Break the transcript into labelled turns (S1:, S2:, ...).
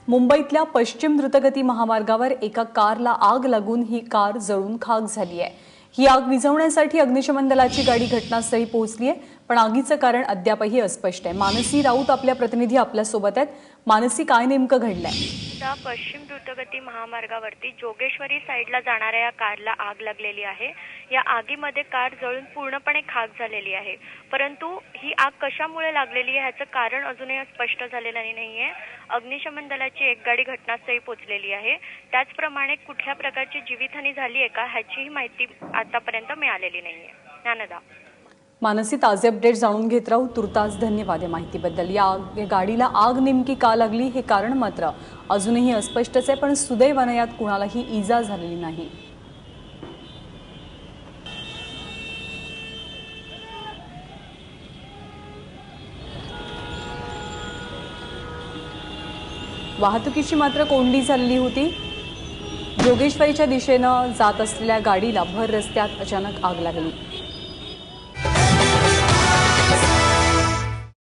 S1: मुंबईतल्या पश्चिम द्रुतगती महामार्गावर एका कारला आग लागून ही कार जळून खाक झाली आहे। ही आग विझवण्यासाठी अग्निशमन दलाची गाडी घटनास्थळी पोहोचली आहे, पण आगीचं कारण अद्यापही अस्पष्ट आहे। मानसी राऊत आपल्या प्रतिनिधी आपल्या सोबत आहेत। मानसी, काय नेमकं घडलंय?
S2: पश्चिम द्रुतगती महामार्गावरती जोगेश्वरी साइडला जाणाऱ्या या कारला आग लागलेली आहे। या आगीमध्ये कार जळून पूर्णपणे खाक झालेली आहे, परंतु ही आग कशामुळे लागलेली आहे याचं कारण अजूनही स्पष्ट झालेलं नाहीये। अग्निशमन दलाची एक गाडी घटनास्थळी पोहोचलेली आहे, त्याचप्रमाणे कुठल्या प्रकारची जीवितहानी झाली आहे का ह्याचीही माहिती आतापर्यंत मिळालेली नाहीये। ज्ञानदा,
S1: मानसी, ताजे अपडेट जाणून घेत राहू। तुर्तास धन्यवाद या माहितीबद्दल। या गाडीला आग नेमकी का लागली हे कारण मात्र अजूनही अस्पष्टच आहे, पण सुदैवाने यात कुणालाही इजा झालेली नाही। वाहतुकीची मात्र कोंडी झालेली होती। जोगेश्वरीच्या दिशेने जात असलेल्या गाडीला भर रस्त्यात अचानक आग लागली।